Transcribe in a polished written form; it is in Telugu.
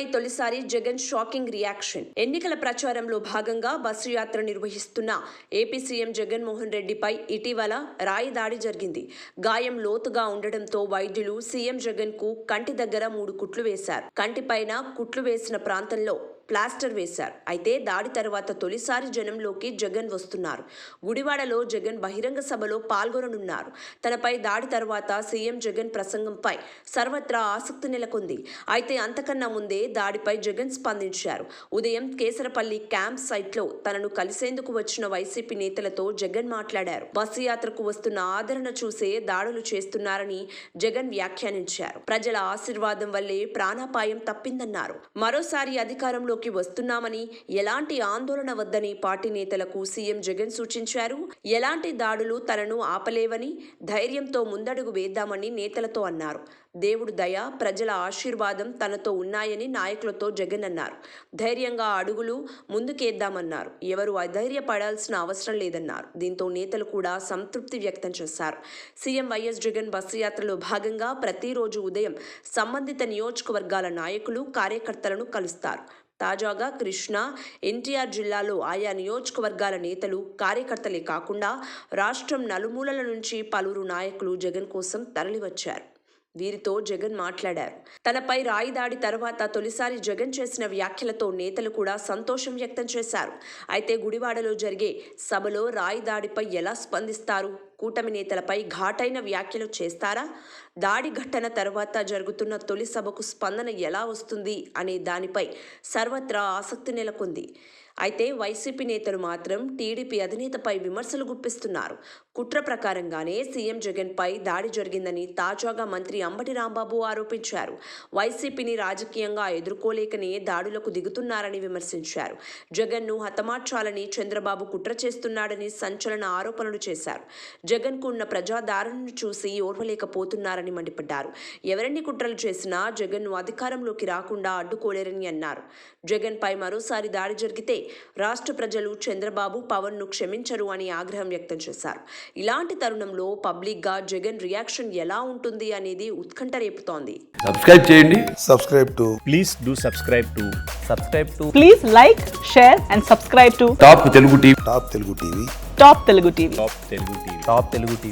పై తొలిసారి జగన్ షాకింగ్ రియాక్షన్. ఎన్నికల ప్రచారంలో భాగంగా బస్సు యాత్ర నిర్వహిస్తున్న ఏపీ సీఎం జగన్మోహన్ రెడ్డిపై ఇటీవల రాయి దాడి జరిగింది. గాయం లోతుగా ఉండడంతో వైద్యులు సీఎం జగన్ కు కంటి దగ్గర 3 కుట్లు వేశారు. కంటిపైన కుట్లు వేసిన ప్రాంతంలో ప్లాస్టర్ వేశారు. అయితే దాడి తర్వాత తొలిసారి జనంలోకి జగన్ వస్తున్నారు. గుడివాడలో జగన్ బహిరంగ సభలో పాల్గొననున్నారు. తనపై దాడి తర్వాత సీఎం జగన్ ప్రసంగంపై సర్వత్రా ఆసక్తి నెలకొంది. అయితే అంతకన్నా ముందే దాడిపై జగన్ స్పందించారు. ఉదయం కేసరపల్లి క్యాంప్ సైట్లో తనను కలిసేందుకు వచ్చిన వైసీపీ నేతలతో జగన్ మాట్లాడారు. బస్సు యాత్రకు వస్తున్న ఆదరణ చూసే దాడులు చేస్తున్నారని జగన్ వ్యాఖ్యానించారు. ప్రజల ఆశీర్వాదం వల్లే ప్రాణాపాయం తప్పిందన్నారు. మరోసారి అధికారంలో వస్తున్నామని, ఎలాంటి ఆందోళన వద్దని పార్టీ నేతలకు సీఎం జగన్ సూచించారు. ఎలాంటి దాడులు తనను ఆపలేవని, ధైర్యంతో ముందడుగు వేద్దామని నేతలతో అన్నారు. దేవుడు దయ, ప్రజల ఆశీర్వాదం తనతో ఉన్నాయని నాయకులతో జగన్ అన్నారు. ధైర్యంగా అడుగులు ముందుకేద్దామన్నారు. ఎవరు అధైర్యపడాల్సిన అవసరం లేదన్నారు. దీంతో నేతలు కూడా సంతృప్తి వ్యక్తం చేశారు. సీఎం వైఎస్ జగన్ బస్సు యాత్రలో భాగంగా ప్రతిరోజు ఉదయం సంబంధిత నియోజకవర్గాల నాయకులు, కార్యకర్తలను కలుస్తారు. తాజాగా కృష్ణా, ఎన్టీఆర్ జిల్లాలో ఆయా నియోజకవర్గాల నేతలు, కార్యకర్తలే కాకుండా రాష్ట్రం నలుమూలల నుంచి పలువురు నాయకులు జగన్ కోసం తరలివచ్చారు. వీరితో జగన్ మాట్లాడారు. తనపై రాయి దాడి తర్వాత తొలిసారి జగన్ చేసిన వ్యాఖ్యలతో నేతలు కూడా సంతోషం వ్యక్తం చేశారు. అయితే గుడివాడలో జరిగే సభలో రాయి దాడిపై ఎలా స్పందిస్తారు? కూటమి నేతలపై ఘాటైన వ్యాఖ్యలు చేస్తారా? దాడి ఘటన తర్వాత జరుగుతున్న తొలి సభకు స్పందన ఎలా వస్తుంది అనే దానిపై సర్వత్రా ఆసక్తి నెలకొంది. అయితే వైసీపీ నేతలు మాత్రం టీడీపీ అధినేతపై విమర్శలు గుప్పిస్తున్నారు. కుట్ర ప్రకారంగానే సీఎం జగన్ పై దాడి జరిగిందని తాజాగా మంత్రి అంబటి రాంబాబు ఆరోపించారు. వైసీపీని రాజకీయంగా ఎదుర్కోలేకనే దాడులకు దిగుతున్నారని విమర్శించారు. జగన్ను హతమార్చాలని చంద్రబాబు కుట్ర చేస్తున్నాడని సంచలన ఆరోపణలు చేశారు. జగన్కు ఉన్న ప్రజాదరణను చూసి ఓర్వలేకపోతున్నారని మండిపడ్డారు. ఎవరెన్ని కుట్రలు చేసినా జగన్ను అధికారంలోకి రాకుండా అడ్డుకోలేరని అన్నారు. జగన్ పై మరోసారి దాడి జరిగితే రాష్ట్ర ప్రజలు చంద్రబాబు, పవన్ ను క్షమించరు అని ఆగ్రహం వ్యక్తం చేశారు. ఇలాంటి తరుణంలో పబ్లిక్ గా జగన్ రియాక్షన్ ఎలా ఉంటుంది అనేది ఉత్కంఠ రేపుతోంది. సబ్స్క్రైబ్ చేయండి. Please do subscribe to. Please like, share and subscribe to top Telugu TV. Top Telugu TV. Top Telugu TV.